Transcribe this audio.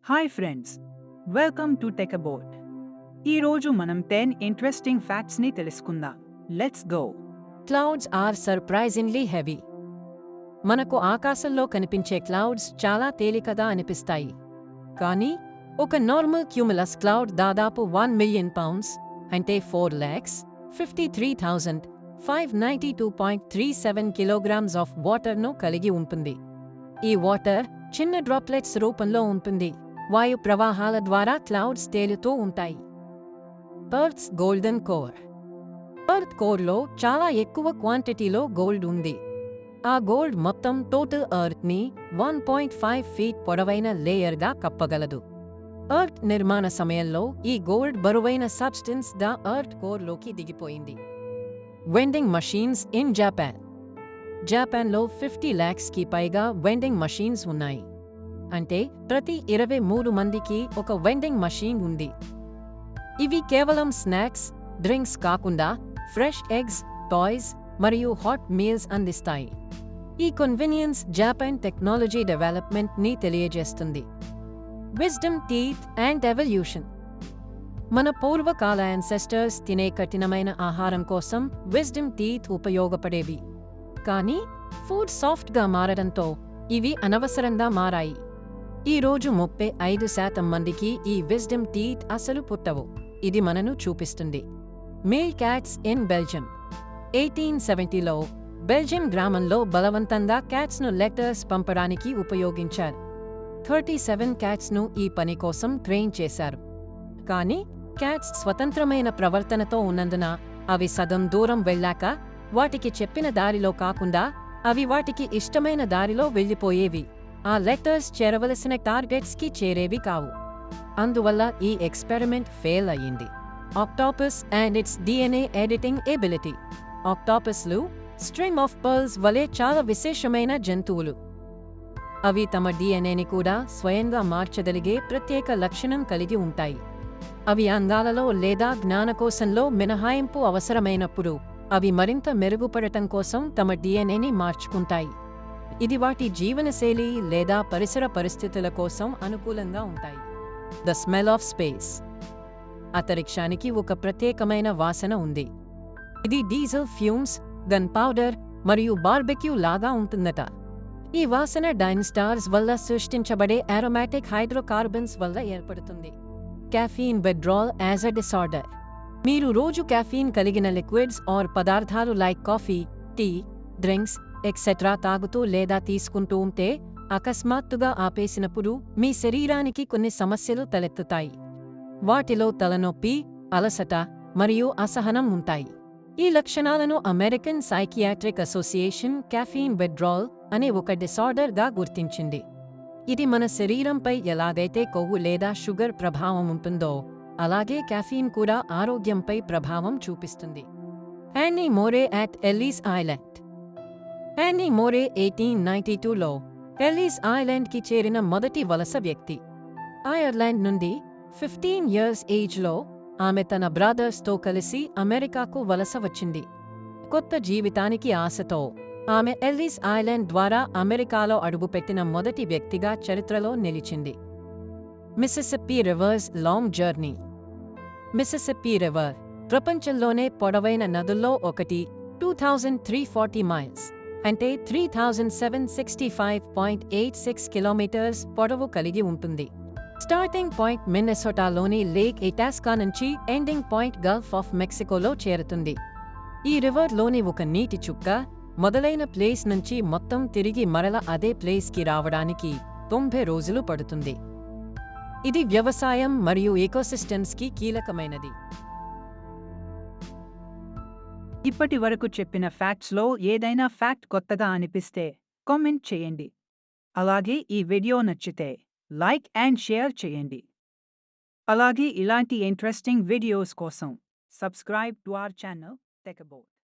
Hi friends, welcome to tech about. ఈరోజు మనం 10 interesting ఫ్యాక్ట్స్ని తెలుసుకుందాం. Let's go. Clouds are surprisingly heavy. మనకు ఆకాశంలో కనిపించే క్లౌడ్స్ చాలా తేలికగా అనిపిస్తాయి. కానీ ఒక నార్మల్ క్యూములస్ క్లౌడ్ దాదాపు 1 మిలియన్ పౌండ్స్ అంటే 4,53,592.37 కిలోగ్రామ్స్ ఆఫ్ వాటర్ను కలిగి ఉంటుంది. ఈ వాటర్ చిన్న డ్రాప్లెట్స్ రూపంలో ఉంటుంది. వాయు ప్రవాహాల ద్వారా క్లౌడ్స్ తేలుతూ ఉంటాయి. Earth's golden core. ఎర్త్ కోర్లో చాలా ఎక్కువ క్వాంటిటీలో గోల్డ్ ఉంది. ఆ గోల్డ్ మొత్తం టోటల్ ఎర్త్ని 1.5 ఫీట్ పొడవైన లేయర్గా కప్పగలదు. ఎర్త్ నిర్మాణ సమయంలో ఈ గోల్డ్ బరువైన సబ్స్టెన్స్ గా ఎర్త్ కోర్లోకి దిగిపోయింది. Vending machines in Japan. జపాన్లో 50 lakhsకి పైగా వెండింగ్ మషీన్స్ ఉన్నాయి. అంటే ప్రతి 23 మందికి ఒక వెండింగ్ మషీన్ ఉంది. ఇవి కేవలం స్నాక్స్, డ్రింక్స్ కాకుండా ఫ్రెష్ ఎగ్స్, టాయ్స్ మరియు హాట్ మీల్స్ అందిస్తాయి. ఈ కన్వీనియన్స్ జపాన్ టెక్నాలజీ డెవలప్మెంట్ ని తెలియజేస్తుంది. Wisdom teeth and evolution. మన పూర్వకాల యాన్సెస్టర్స్ తినే కఠినమైన ఆహారం కోసం విజ్డమ్ టీత్ ఉపయోగపడేవి. కానీ ఫుడ్ సాఫ్ట్గా మారడంతో ఇవి అనవసరంగా మారాయి. ఈ రోజు 35% మందికి ఈ విజ్డమ్ టీత్ అసలు పుట్టవు. ఇది మనను చూపిస్తుంది. Male cats in Belgium. 1870లో బెల్జియం గ్రామంలో బలవంతంగా క్యాట్స్ను లెటర్స్ పంపడానికి ఉపయోగించారు. 37 క్యాట్స్ను ఈ పని కోసం ట్రైన్ చేశారు. కానీ క్యాట్స్ స్వతంత్రమైన ప్రవర్తనతో ఉన్నందున అవి సగం దూరం వెళ్ళాక వాటికి చెప్పిన దారిలో కాకుండా అవి వాటికి ఇష్టమైన దారిలో వెళ్ళిపోయేవి. ఆ లెటర్స్ చేరవలసిన టార్గెట్స్కి చేరేవి కావు. అందువల్ల ఈ ఎక్స్పెరిమెంట్ ఫెయిల్ అయ్యింది. Octopus and it's DNA editing ability. ఆక్టోపస్లు స్ట్రింగ్ ఆఫ్ పర్ల్స్ వలె చాలా విశేషమైన జంతువులు. అవి తమ DNAని కూడా స్వయంగా మార్చగలిగే ప్రత్యేక లక్షణం కలిగి ఉంటాయి. అవి అంగాలలో లేదా జ్ఞానకోశంలో మినహాయింపు అవసరమైనప్పుడు అవి మరింత మెరుగుపడటం కోసం తమ DNAని మార్చుకుంటాయి. ఇది వాటి జీవనశైలి లేదా పరిసర పరిస్థితుల కోసం అనుకూలంగా ఉంటాయి. The smell of space. అంతరిక్షానికి ఒక ప్రత్యేకమైన వాసన ఉంది. ఇది డీజిల్ ఫ్యూమ్స్, గన్ పౌడర్ మరియు బార్బెక్యూ లాగా ఉంటుందట. ఈ వాసన డైన్స్టార్స్ వల్ల సృష్టించబడే అరోమాటిక్ హైడ్రోకార్బన్స్ వల్ల ఏర్పడుతుంది. Caffeine withdrawal as a disorder. మీరు రోజు కాఫీన్ కలిగిన లిక్విడ్స్ ఆర్ పదార్థాలు like coffee, tea, drinks etcetera తాగుతూ లేదా తీసుకుంటూ ఉంటే అకస్మాత్తుగా ఆపేసినప్పుడు మీ శరీరానికి కొన్ని సమస్యలు తలెత్తుతాయి. వాటిలో తలనొప్పి, అలసట మరియు అసహనం ఉంటాయి. ఈ లక్షణాలను American psychiatric association caffeine withdrawal అనే ఒక డిసార్డర్గా గుర్తించింది. ఇది మన శరీరంపై ఎలాగైతే కొవ్వు లేదా షుగర్ ప్రభావం ఉంటుందో అలాగే కాఫీన్ కూడా ఆరోగ్యంపై ప్రభావం చూపిస్తుంది. Annie Moore at Ellis Island. Annie Moore 1892లో ఎల్లీస్ ఐలాండ్కి చేరిన మొదటి వలస వ్యక్తి. ఐర్లాండ్ నుండి 15 years ఏజ్లో ఆమె తన బ్రదర్స్తో కలిసి అమెరికాకు వలస వచ్చింది. కొత్త జీవితానికి ఆశతో ఆమె ఎల్లీస్ ఐలాండ్ ద్వారా అమెరికాలో అడుగుపెట్టిన మొదటి వ్యక్తిగా చరిత్రలో నిలిచింది. మిసిసిప్పీ రివర్స్ లాంగ్ జర్నీ. మిసిసిప్పీ రివర్ ప్రపంచంలోనే పొడవైన నదుల్లో ఒకటి. 2340 miles అంటే 3765.86 కిలోమీటర్స్ పొడవు కలిగి ఉంటుంది. స్టార్టింగ్ పాయింట్ మిన్నెసోటాలోని లేక్ ఇటాస్కా నుంచి ఎండింగ్ పాయింట్ గల్ఫ్ ఆఫ్ మెక్సికోలో చేరుతుంది. ఈ రివర్లోని ఒక నీటి చుక్క మొదలైన ప్లేస్ నుంచి మొత్తం తిరిగి మరల అదే ప్లేస్కి రావడానికి 90 రోజులు పడుతుంది. ఇది వ్యవసాయం మరియు ఎకోసిస్టమ్స్కి కీలకమైనది. ఇప్పటి వరకు చెప్పిన ఫ్యాక్ట్స్లో ఏదైనా ఫ్యాక్ట్ కొత్తగా అనిపిస్తే కామెంట్ చేయండి. అలాగే ఈ వీడియో నచ్చితే లైక్ అండ్ షేర్ చేయండి. అలాగే ఇలాంటి ఇంట్రెస్టింగ్ వీడియోస్ కోసం subscribe to our channel tech about.